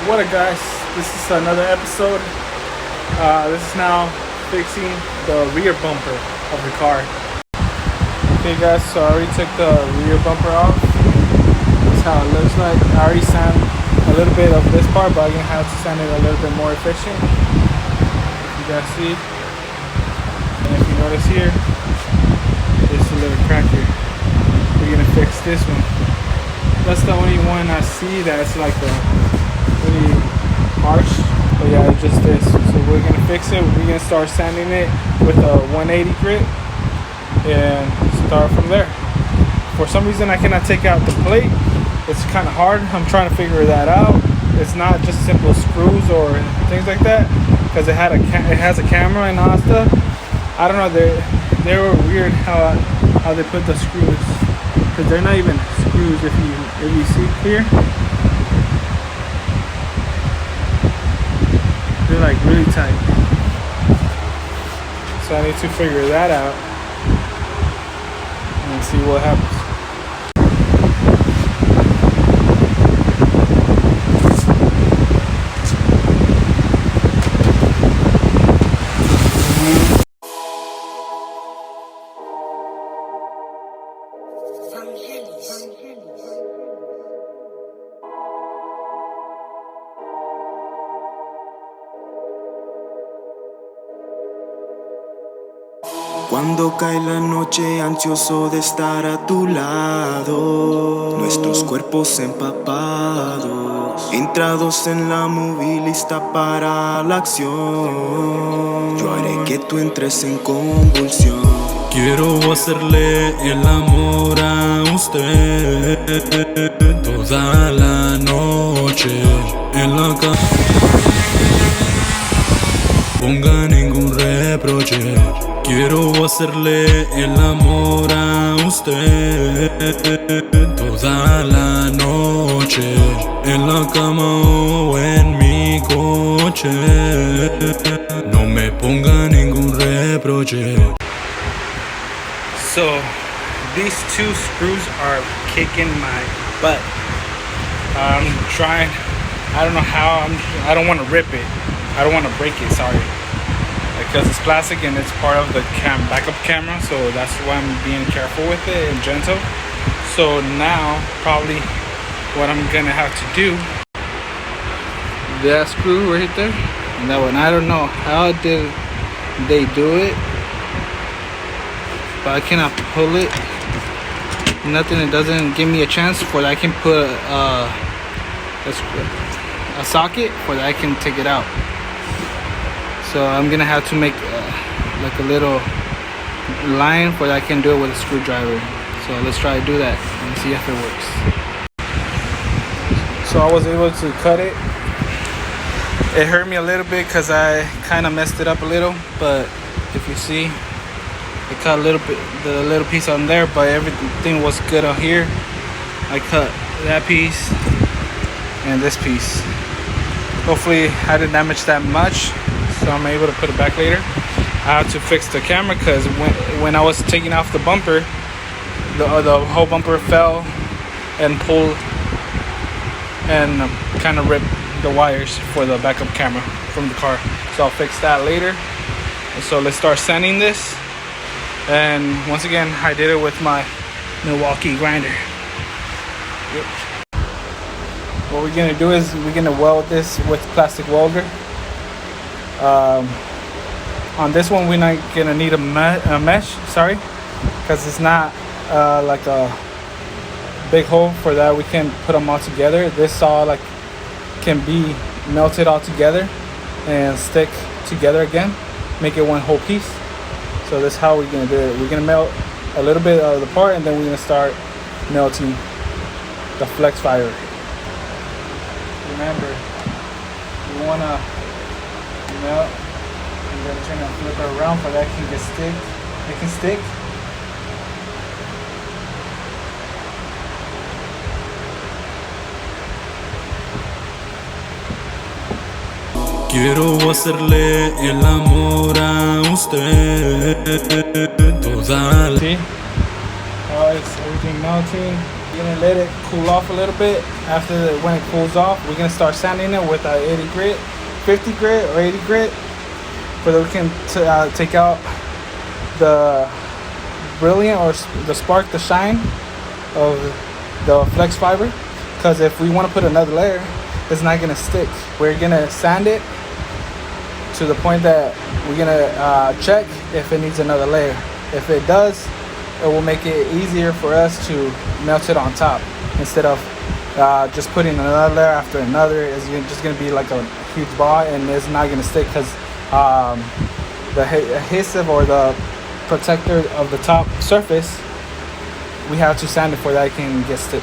What up, guys? This is another episode. This is now fixing the rear bumper of the car. Okay, guys, so I already took the rear bumper off. That's how it looks like. I already sanded a little bit of this part, but I'm gonna have to sand it a little bit more efficient. You guys see? And if you notice here, there's a little crack here. We're gonna fix this one. That's the only one I see that's like really harsh. But yeah, it's just this. So we're gonna fix it. We're gonna start sanding it with a 180 grit and start from there. For some reason I cannot take out the plate. It's kind of hard. I'm trying to figure that out. It's not just simple screws or things like that, because it has a camera and all that stuff. I don't know. They were weird how they put the screws, because they're not even screws. If you see here, they're like really tight. So I need to figure that out and see what happens. Cuando cae la noche, ansioso de estar a tu lado, nuestros cuerpos empapados, entrados en la movie, lista para la acción. Yo haré que tú entres en convulsión. Quiero hacerle el amor a usted toda la noche en la cama. Ponga ningún reproche. Quiero hacerle el amor a usted toda la noche en la cama o en mi coche. No me ponga ningún reproche. So these two screws are kicking my butt. I'm trying. I don't know how. I don't want to rip it. I don't want to break it. Sorry. Because it's plastic and it's part of the backup camera, so that's why I'm being careful with it and gentle. So now probably what I'm gonna have to do, that screw right there and that one, I don't know how did they do it, but I cannot pull it. Nothing. It doesn't give me a chance for that I can put a socket for that I can take it out. So I'm gonna have to make like a little line for that I can do it with a screwdriver. So let's try to do that and see if it works. So I was able to cut it. It hurt me a little bit because I kind of messed it up a little, but if you see, I cut a little bit, the little piece on there, but everything was good on here. I cut that piece and this piece. Hopefully I didn't damage that much, so I'm able to put it back later. I have to fix the camera because when I was taking off the bumper, the whole bumper fell and pulled and kind of ripped the wires for the backup camera from the car. So I'll fix that later. So let's start sanding this. And once again, I did it with my Milwaukee grinder. Yep. What we're gonna do is we're gonna weld this with plastic welder. On this one we're not gonna need a mesh, sorry, because it's not like a big hole. For that we can put them all together. This all like can be melted all together and stick together again, make it one whole piece. So that's how we're gonna do it. We're gonna melt a little bit of the part and then we're gonna start melting the flex fiber. Remember, you wanna melt and then turn and flip it around for that it can stick. Quiero hacerle el amor a usted toda la... See how it's everything melting? gonna let it cool off a little bit. When it cools off, we're gonna start sanding it with our 80 grit, 50 grit or 80 grit, so that we can take out the brilliant or the spark, the shine of the flex fiber. Because if we want to put another layer, it's not gonna stick. We're gonna sand it to the point that we're gonna check if it needs another layer. If it does, it will make it easier for us to melt it on top instead of just putting another layer after another. It's just going to be like a huge ball, and it's not going to stick because the adhesive or the protector of the top surface, we have to sand it for that it can get stick.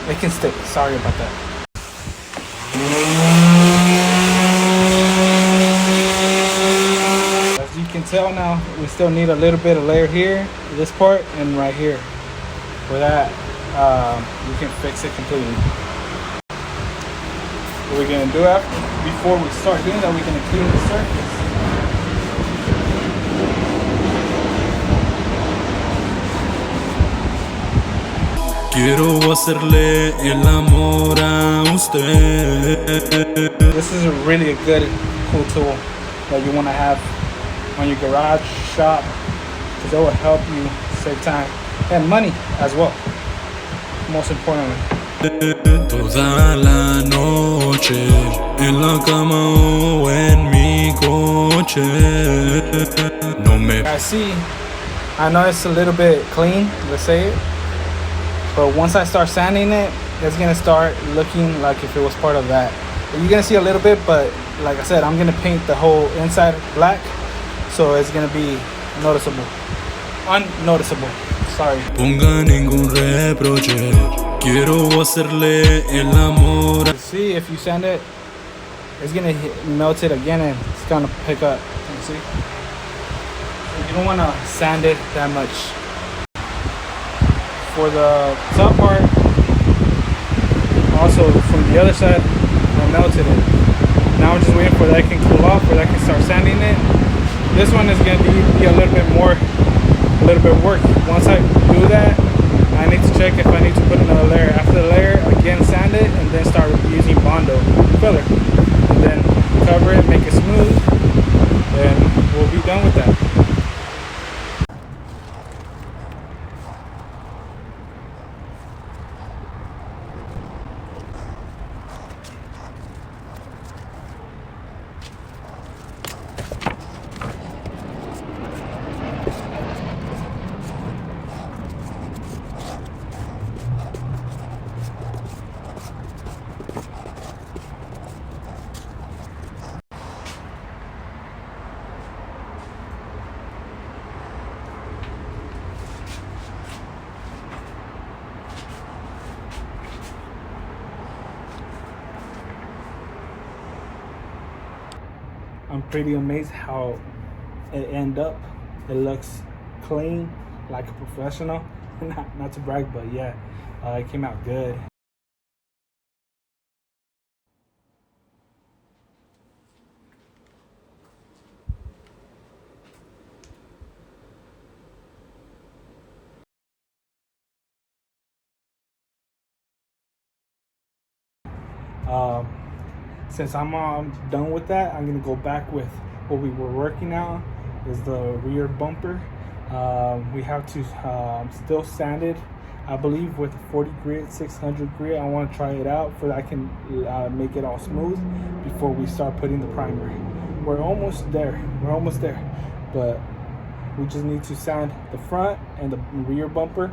It can stick. Sorry about that. As you can tell now, we still need a little bit of layer here, this part, and right here. For that, we can fix it completely. What we're gonna do before we start doing that, we're gonna clean the surface. Quiero hacerle el amor a usted. This is a really good, cool tool that you want to have on your garage shop, because it will help you save time and money as well, most importantly. Toda la noche en la cama o en mi coche. No me. I know it's a little bit clean, let's say it, but once I start sanding it, it's gonna start looking like if it was part of that. You're gonna see a little bit, but like I said, I'm gonna paint the whole inside black, so it's gonna be unnoticeable. Sorry. Ponga ningún reproche. Quiero hacerle el amor. See, if you sand it, it's gonna melt it again, and it's gonna pick up. You see? So you don't wanna sand it that much. For the top part, also from the other side, I melted it. Now I'm just waiting for that can cool off, where I can start sanding it. This one is gonna be a little bit work. Once I do that, I need to check if I need to put another layer. After the layer, again sand it, and then start using Bondo filler. And then cover it, make it smooth, and we'll be done with that. I'm pretty amazed how it end up. It looks clean, like a professional. Not to brag, but yeah, it came out good. Since I'm done with that, I'm gonna go back with what we were working on, is the rear bumper. We have to still sand it, I believe, with 40 grit, 600 grit. I want to try it out so that I can make it all smooth before we start putting the primer. We're almost there, but we just need to sand the front and the rear bumper,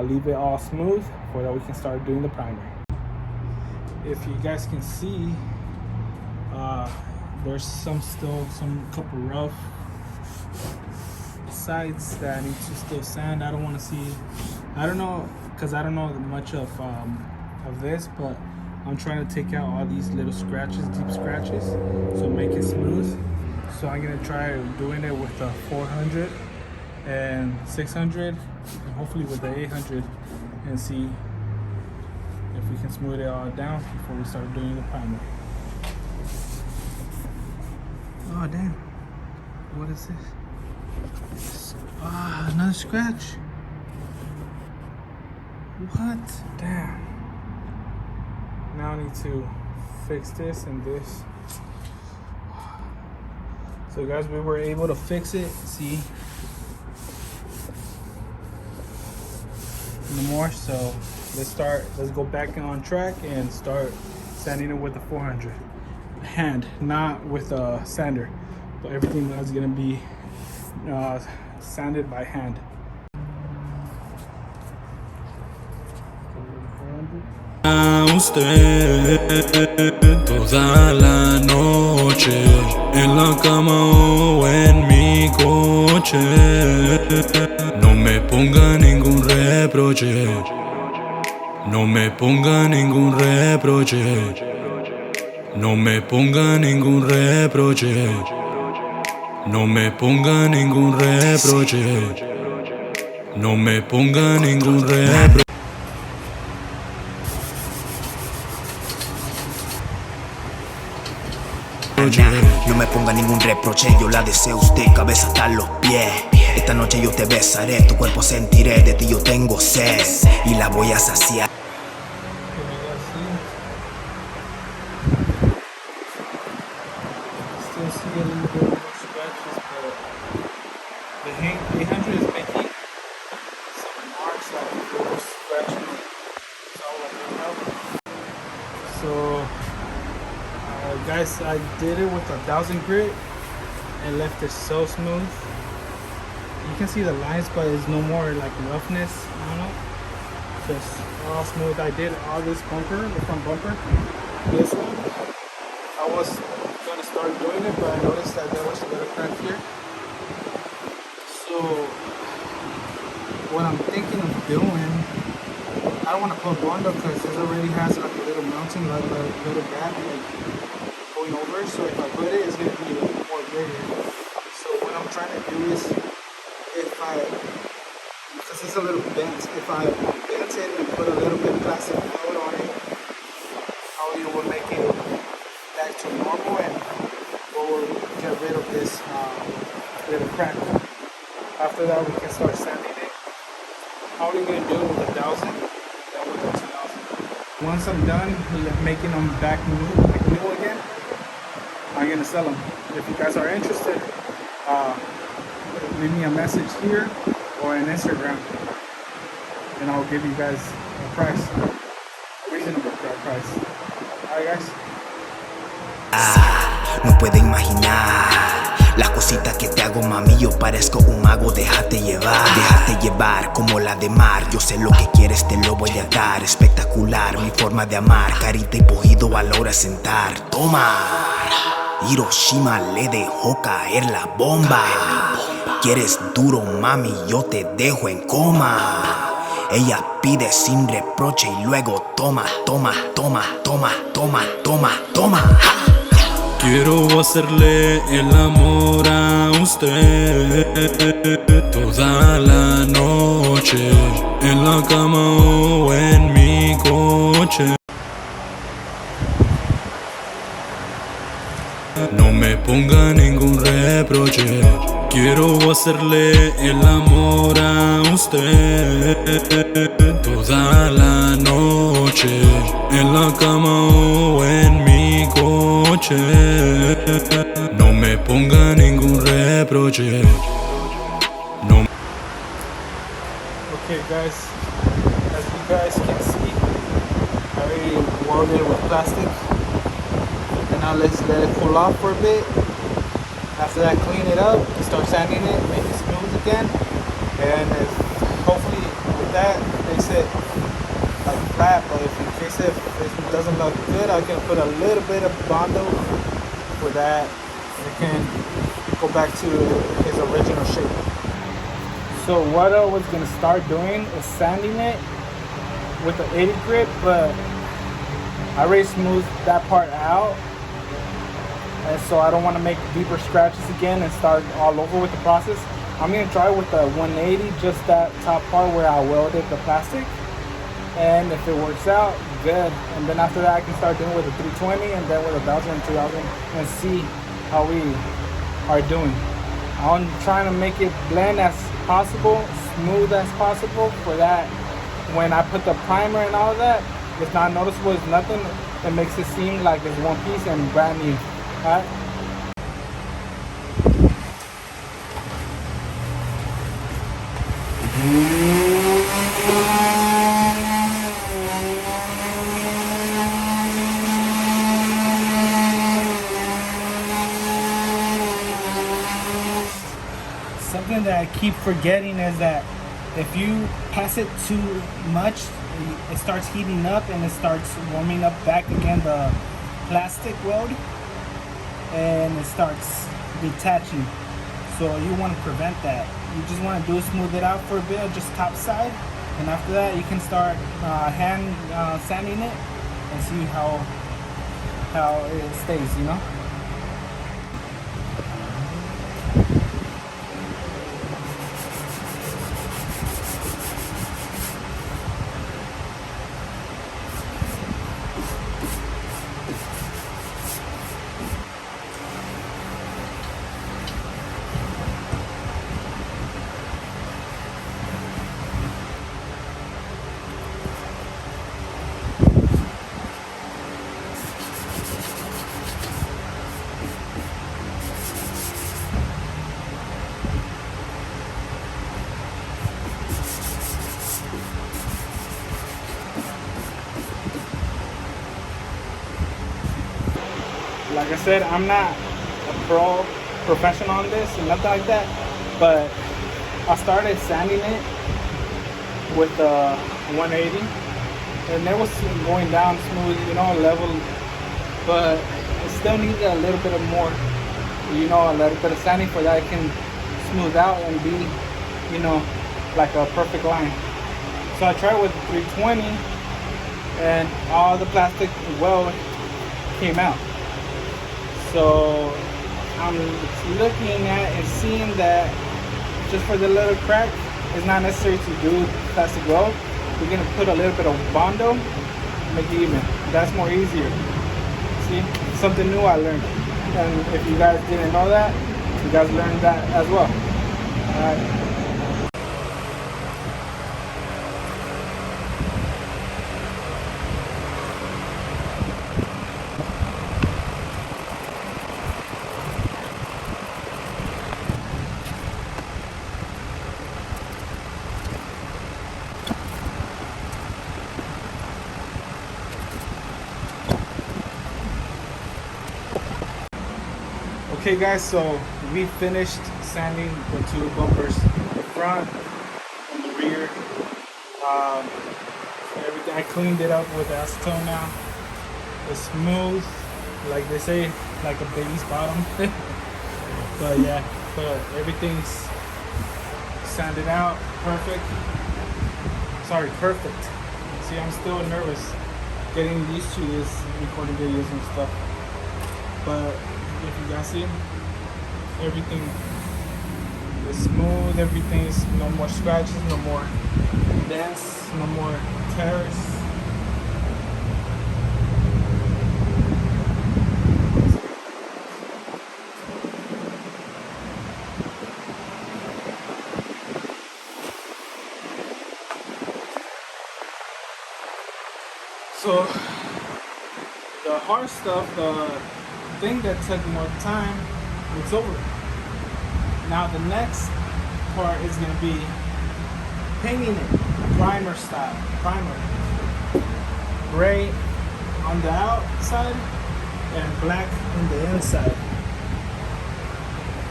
leave it all smooth so that we can start doing the primer. If you guys can see, there's still some couple rough sides that I need to still sand. I don't want to see, I don't know, because I don't know much of this, but I'm trying to take out all these little scratches, deep scratches, so make it smooth. So I'm gonna try doing it with the 400 and 600, and hopefully with the 800, and see if we can smooth it all down before we start doing the primer. Oh damn, what is this? Ah, another scratch. What? Damn. Now I need to fix this and this. So guys, we were able to fix it. See? No more. So let's go back on track and start sanding it with the 400 hand, not with a sander, but everything is gonna be sanded by hand. Usted toda la noche en la cama o en mi coche. No me ponga ningún reproche. No me ponga ningún reproche. No me ponga ningún reproche. No me ponga ningún reproche. No me ponga ningún reproche. No me ponga ningún reproche, yo la deseo usted, cabeza hasta los pies. Esta noche yo te besaré, tu cuerpo sentiré, de ti yo tengo sed y la voy a saciar. Still see a little bit more scratches, but the 800 is making some marks like it was scratching it. So I want to help. So guys, I did it with 1,000 grit and left it so smooth. You can see the lines, but there's no more like roughness. I don't know, just all smooth. I did all this bumper, the front bumper, this one. I was gonna start doing it, but I noticed that there was a little crack here. So what I'm thinking of doing, I don't want to put Bondo because it already has like a little mounting, like a little gap, like going over. So if I put it, it's gonna be more bigger. So what I'm trying to do is, because it's a little bent, if I bent it and put a little bit of plastic coat on it, how it will make it back to normal and we'll get rid of this little crack. After that, we can start sanding it. How are we gonna do it with 1,000 and with the 2,000? Once I'm done making them back new again, I'm gonna sell them. If you guys are interested, leave me a message here or on Instagram, and I'll give you guys a price, a reasonable price. Alright guys. No puedo imaginar las cositas que te hago, mami. Yo parezco un mago, déjate llevar como la de mar. Yo sé lo que quieres, te lo voy a dar. Espectacular mi forma de amar, carita y pujido a la hora de sentar. Toma. Hiroshima le dejó caer la bomba. Quieres duro, mami, yo te dejo en coma. Ella pide sin reproche y luego toma, toma, toma, toma, toma, toma, toma. Quiero hacerle el amor a usted toda la noche en la cama o en mi coche. No me ponga ningún reproche. Quiero hacerle el amor a usted toda la noche en la cama o en mi coche. No me ponga ningún reproche. No. Okay guys, as you guys can see, I already welded it with plastic. And now let's let it cool off for a bit. After that, clean it up, start sanding it, make it smooth again. And hopefully with that, they said like flat, but if in case if it doesn't look good, I can put a little bit of Bondo for that. It can go back to his original shape. So what I was gonna start doing is sanding it with the 80 grit, but I already smoothed that part out. And so I don't want to make deeper scratches again and start all over with the process. I'm going to try with the 180, just that top part where I welded the plastic. And if it works out, good. And then after that, I can start doing with a 320 and then with 1,000 and 2,000 and see how we are doing. I'm trying to make it blend as possible, smooth as possible. For that, when I put the primer and all that, it's not noticeable. It's nothing. It makes it seem like it's one piece and brand new. Alright. Something that I keep forgetting is that if you pass it too much, it starts heating up and it starts warming up back again the plastic weld, and it starts detaching. So you want to prevent that. You just want to smooth it out for a bit, just top side, and after that you can start hand sanding it and see how it stays, you know. Like I said, I'm not a professional on this and nothing like that, but I started sanding it with the 180, and it was going down smooth, you know, level, but it still needed a little bit of more, you know, a little bit of sanding for that it can smooth out and be, you know, like a perfect line. So I tried with 320, and all the plastic weld came out. So I'm looking at and seeing that just for the little crack, it's not necessary to do plastic weld. We're gonna put a little bit of Bondo, make it even. That's more easier. See, something new I learned. And if you guys didn't know that, you guys learned that as well. All right. Okay guys, so we finished sanding the two bumpers, the front and the rear. Everything, I cleaned it up with acetone now. It's smooth, like they say, like a baby's bottom. But yeah, but everything's sanded out, perfect. Sorry, perfect. See, I'm still nervous getting used to this, recording videos and stuff. But if you guys see, everything is smooth, everything is no more scratches, no more dents, no more tears. So the hard stuff, the thing that took more time, it's over. Now the next part is going to be painting it primer style. Primer, gray on the outside and black on the inside.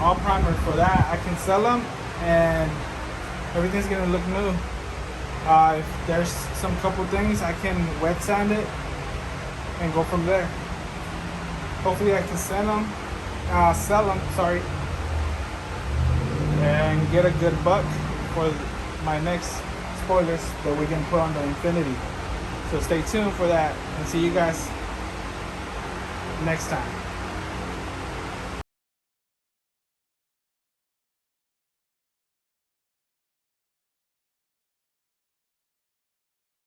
All primer. For that I can sell them and everything's going to look new. If there's some couple things, I can wet sand it and go from there. Hopefully I can sell them, sorry, and get a good buck for my next spoilers that we can put on the Infiniti. So stay tuned for that and see you guys next time.